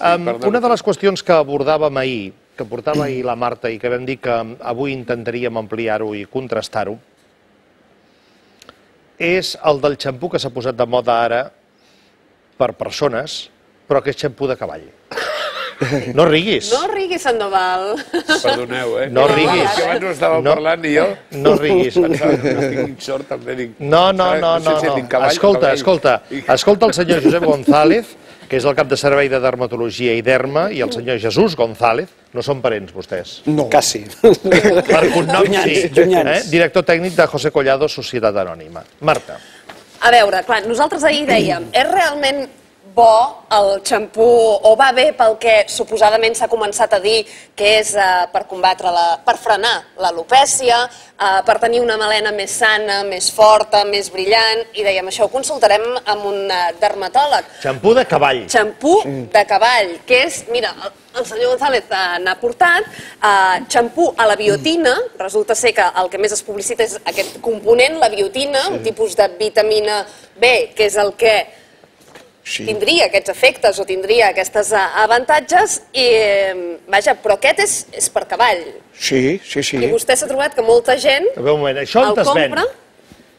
Una de les qüestions que abordàvem ahir, que portava ahir la Marta i que vam dir que avui intentaríem ampliar-ho i contrastar-ho, és el del xampú que s'ha posat de moda ara per persones, però que és xampú de cavall. No riguis. No riguis, Sandoval. Perdoneu, eh? No riguis. Que abans no estàvem parlant i jo... No riguis. Pensava que no tinc sort, també dic... No. Escolta el senyor Josep González, que és el cap de servei de dermatologia i derma, i el senyor Jesús González. No són parents, vostès? No. Quasi. Per cognom, sí. Llunyans. Director tècnic de José Collado, Societat Anònima. Marta. A veure, clar, nosaltres ahir dèiem, és realment bo el xampú, o va bé pel que suposadament s'ha començat a dir que és per combatre, per frenar l'alopècia, per tenir una melena més sana, més forta, més brillant, i dèiem, això ho consultarem amb un dermatòleg. Xampú de cavall. Xampú de cavall, que és, mira, el senyor González n'ha portat, xampú a la biotina, resulta ser que el que més es publicita és aquest component, la biotina, un tipus de vitamina B, que és el que tindria aquests efectes o tindria aquests avantatges, i vaja, però aquest és per cavall. Sí. I vostè s'ha trobat que molta gent un moment, això el compra.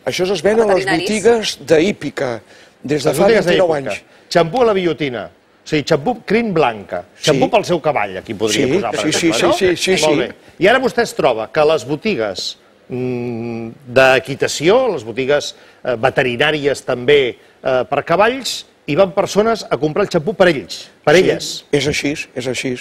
Això es ven a les botigues d'hípica des de fa 29 anys. Xampú a la biotina. O sigui, xampú crin blanca. Xampú pel seu cavall, aquí podria posar, per exemple, no? Sí. Molt bé. I ara vostè es troba que les botigues d'equitació, les botigues veterinàries també per cavalls, hi van persones a comprar el xampú per ells, per elles. És així.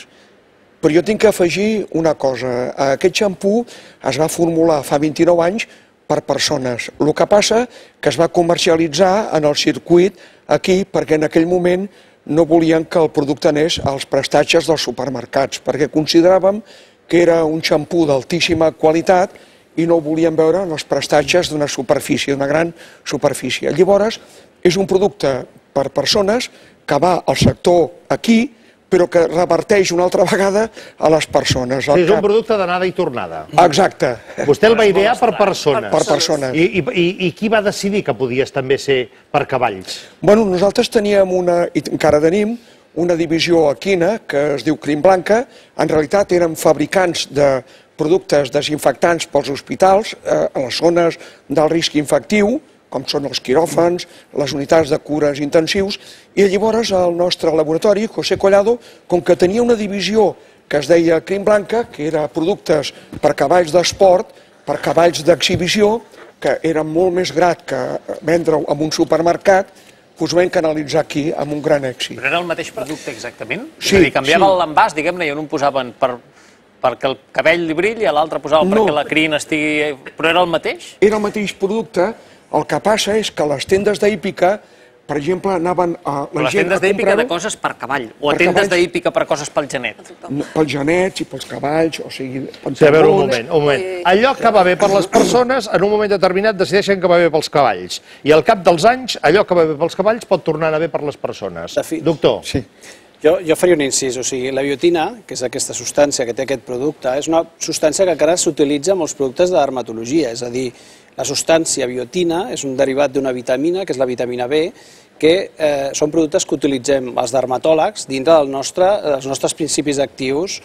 Però jo tinc que afegir una cosa. Aquest xampú es va formular fa 29 anys per persones. El que passa que es va comercialitzar en el circuit aquí perquè en aquell moment no volien que el producte anés als prestatges dels supermercats, perquè consideràvem que era un xampú d'altíssima qualitat i no ho volien veure en els prestatges d'una superfície, d'una gran superfície. Llavors, és un producte per persones que va al sector aquí, però que reverteix una altra vegada a les persones. És un producte d'anada i tornada. Exacte. Vostè el va idear per persones. Per persones. I qui va decidir que podies també ser per cavalls? Bueno, nosaltres teníem i encara tenim, una divisió a Quina, que es diu Crin Blanca. En realitat érem fabricants de productes desinfectants pels hospitals, a les zones del risc infectiu, com són els quiròfans, les unitats de cures intensius, i llavors el nostre laboratori, José Collado, com que tenia una divisió que es deia Crin Blanca, que era productes per cavalls d'esport, per cavalls d'exhibició, que era molt més grat que vendre-ho en un supermercat, doncs vam canalitzar aquí amb un gran èxit. Però era el mateix producte exactament? Sí. És a dir, canviava l'envàs, diguem-ne, i en un posaven perquè el cabell li brilli, a l'altre posaven perquè la crin estigui... Però era el mateix? Era el mateix producte. El que passa és que les tendes d'hípica, per exemple, anaven a la gent a comprar-ho... Les tendes d'hípica de coses per cavall, o a tendes d'hípica per coses pel genet? Pels genets i pels cavalls, o sigui... A veure, un moment. Allò que va bé per les persones, en un moment determinat decideixen que va bé pels cavalls. I al cap dels anys, allò que va bé pels cavalls pot tornar a anar bé per les persones. Doctor. Sí. Jo faria un incís, o sigui, la biotina, que és aquesta substància que té aquest producte, és una substància que encara s'utilitza en molts productes de dermatologia, és a dir, la substància biotina és un derivat d'una vitamina, que és la vitamina B, que són productes que utilitzem els dermatòlegs dintre dels nostres principis actius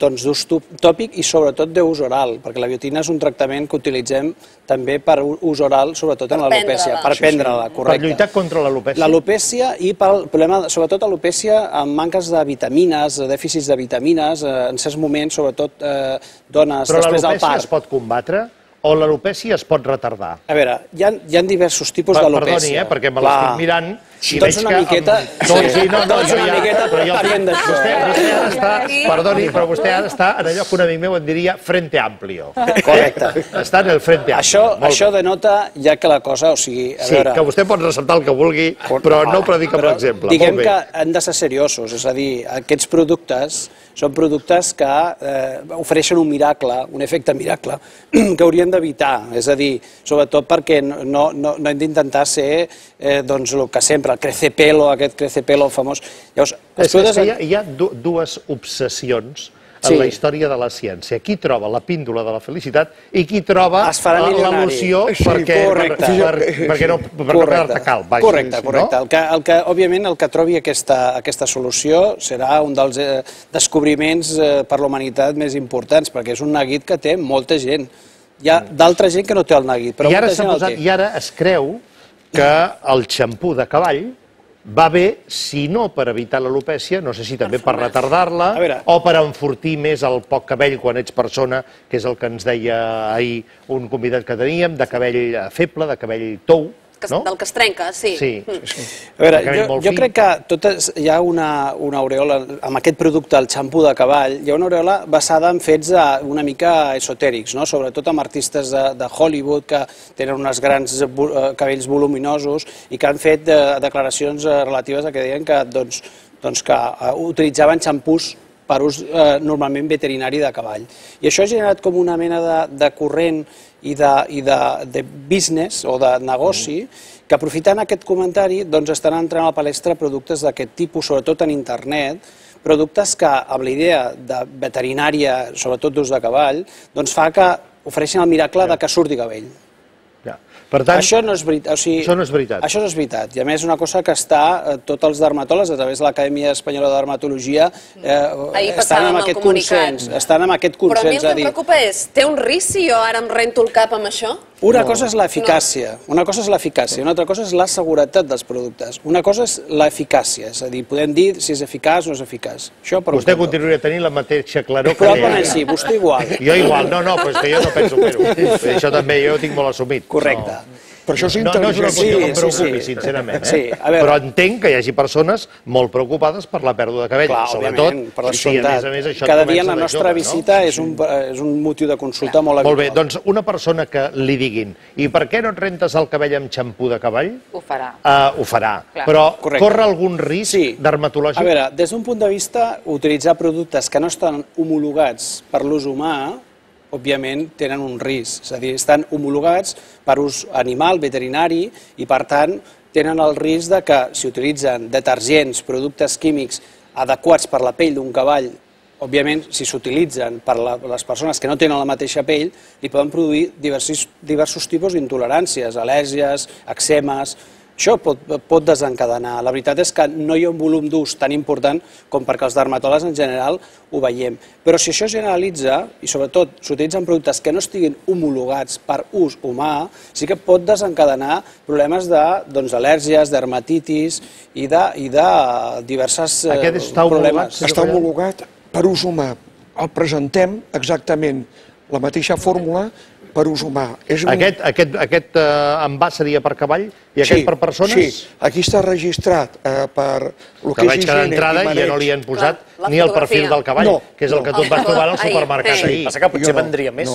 d'ús tòpic i sobretot d'ús oral, perquè la biotina és un tractament que utilitzem també per ús oral, sobretot en l'alopècia, per prendre-la, correcte. Per lluitar contra l'alopècia? L'alopècia i pel problema, sobretot alopècia amb manques de vitamines, dèficits de vitamines, en certs moments, sobretot dones després del part. Però l'alopècia es pot combatre? O l'alopècia es pot retardar? A veure, hi ha diversos tipus d'alopècia. Perdoni, perquè me l'estic mirant i veig que... Tots una miqueta... Tots una miqueta parlem d'això. Perdoni, però vostè ha d'estar en allò que un amic meu en diria frente amplio. Correcte. Està en el frente amplio. Això denota ja que la cosa, o sigui... Sí, que vostè pot ressaltar el que vulgui, però no ho predica per exemple. Diguem que han de ser seriosos, és a dir, aquests productes són productes que ofereixen un miracle, un efecte miracle, que haurien d'evitar. És a dir, sobretot perquè no hem d'intentar ser el que sempre, el crecepelo, aquest crecepelo famós. Llavors, hi ha dues obsessions en la història de la ciència. Qui troba la píndola de la felicitat i qui troba l'al·lusió perquè no quedar-te calb. Correcte. Òbviament, el que trobi aquesta solució serà un dels descobriments per la humanitat més importants, perquè és un neguit que té molta gent. Hi ha d'altra gent que no té el neguit, però molta gent el té. I ara es creu que el xampú de cavall va bé, si no per evitar l'alopècia, no sé si també per retardar-la o per enfortir més el poc cabell quan ets persona, que és el que ens deia ahir un convidat que teníem, de cabell feble, de cabell tou. Del que es trenca, sí. A veure, jo crec que hi ha una aureola, amb aquest producte, el xampú de cavall, hi ha una aureola basada en fets una mica esotèrics, sobretot amb artistes de Hollywood que tenen uns grans cabells voluminosos i que han fet declaracions relatives a que deien que utilitzaven xampús per ús normalment veterinari de cavall. I això ha generat com una mena de corrent i de business o de negoci que, aprofitant aquest comentari, estan entrant a la palestra productes d'aquest tipus, sobretot en internet, productes que, amb la idea de veterinària, sobretot d'ús de cavall, fa que ofereixin el miracle de que surti cabell. Per tant, això no és veritat. Això no és veritat. I a més, una cosa que tots els dermatòlegs, a través de l'Acadèmia Espanyola de Dermatologia, estan amb aquest consens. Però a mi el que em preocupa és, té un risc si jo ara em rento el cap amb això? Una cosa és l'eficàcia, una altra cosa és la seguretat dels productes. Una cosa és l'eficàcia, és a dir, podem dir si és eficaç o no és eficaç. Vostè continuaria tenint la mateixa claror que probablement sí, vostè igual. Jo igual, no, però és que jo no penso fer-ho. Això també jo ho tinc molt assumit. Correcte. Però això és intel·ligent. No és una qüestió que em preocupi, sincerament. Però entenc que hi hagi persones molt preocupades per la pèrdua de cabell, sobretot si a més això... Cada dia la nostra visita és un motiu de consulta molt habitual. Molt bé, doncs una persona que li diguin i per què no et rentes el cabell amb xampú de cavall? Ho farà. Ho farà, però corre algun risc dermatològic? A veure, des d'un punt de vista, utilitzar productes que no estan homologats per l'ús humà òbviament tenen un risc, és a dir, estan homologats per ús animal, veterinari, i per tant tenen el risc que si utilitzen detergents, productes químics adequats per la pell d'un cavall, òbviament si s'utilitzen per les persones que no tenen la mateixa pell, li poden produir diversos tipus d'intoleràncies, al·lèrgies, eczemes. Això pot desencadenar. La veritat és que no hi ha un volum d'ús tan important com perquè els dermatòlegs en general ho veiem. Però si això generalitza, i sobretot s'utilitzen productes que no estiguin homologats per ús humà, sí que pot desencadenar problemes d'al·lèrgies, dermatitis i de diverses problemes. Està homologat per ús humà. El presentem exactament la mateixa fórmula per ús humà. Aquest envàs seria per cavall i aquest per persones? Sí, aquí està registrat per el que és higiene i d'entrada ja no li han posat ni el perfil del cavall, que és el que tu et vas trobar al supermercat ahir. Passa que potser vendria més.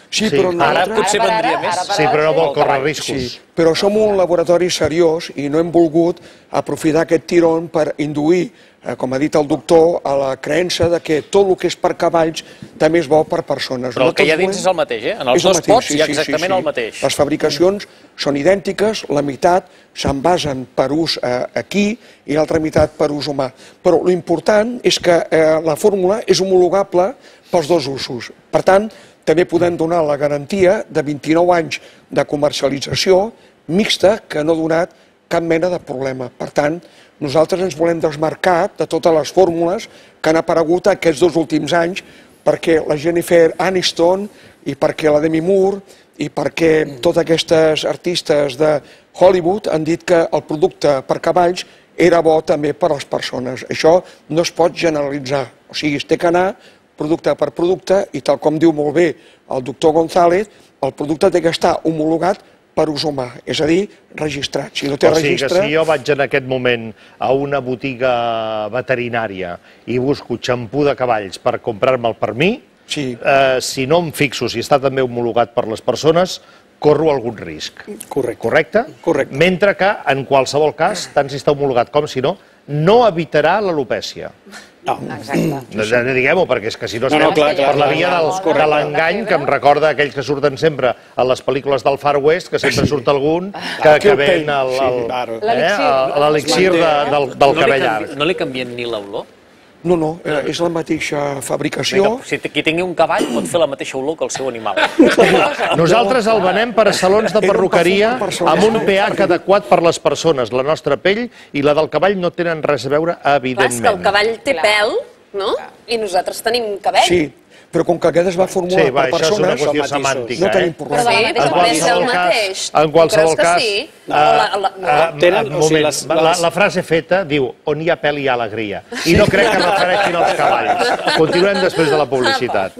Sí, però ara potser vendria més. Sí, però no vol córrer riscos. Però som un laboratori seriós i no hem volgut aprofitar aquest tirón per induir, com ha dit el doctor, a la creença que tot el que és per cavalls també és bo per persones. Però el que hi ha dins és el mateix, En els dos pots hi ha exactament el mateix. Les fabricacions són idèntiques, la meitat s'envasen per ús aquí i l'altra meitat per ús humà. Però l'important és que la fórmula és homologable pels dos usos. Per tant, també podem donar la garantia de 29 anys de comercialització mixta que no ha donat cap mena de problema. Per tant, nosaltres ens volem desmarcar de totes les fórmules que han aparegut aquests 2 últims anys perquè la Jennifer Aniston i perquè la Demi Moore i perquè totes aquestes artistes de Hollywood han dit que el producte per cavalls era bo també per a les persones. Això no es pot generalitzar. O sigui, es té que anar producte per producte i tal com diu molt bé el doctor González, el producte té que estar homologat per ús humà, és a dir, registrat. Si no té registre... O sigui que si jo vaig en aquest moment a una botiga veterinària i busco xampú de cavalls per comprar-me'l per mi, si no em fixo si està també homologat per les persones, corro algun risc. Correcte. Correcte? Mentre que, en qualsevol cas, tant si està homologat com si no, no evitarà l'alopècia. No. Exacte. Diguem-ho, perquè és que si no estem per la via de l'engany, que em recorda aquells que surten sempre a les pel·lícules del Far West, que sempre surt algun que ven l'elixir del cabell llarg. No li canvien ni l'olor? No, és la mateixa fabricació. Si qui tingui un cavall pot fer la mateixa olor que el seu animal. Nosaltres el venem per a salons de perruqueria amb un pH adequat per les persones. La nostra pell i la del cavall no tenen res a veure, evidentment. Clar, és que el cavall té pèl, no? I nosaltres tenim cabell. Sí, però com que aquest es va formular per persones... Sí, això és una qüestió semàntica. No tenim problema. Sí, però també és el mateix. En qualsevol cas... La frase feta diu on hi ha pèl hi ha alegria. I no crec que refereixin als cavalls. Continuem després de la publicitat.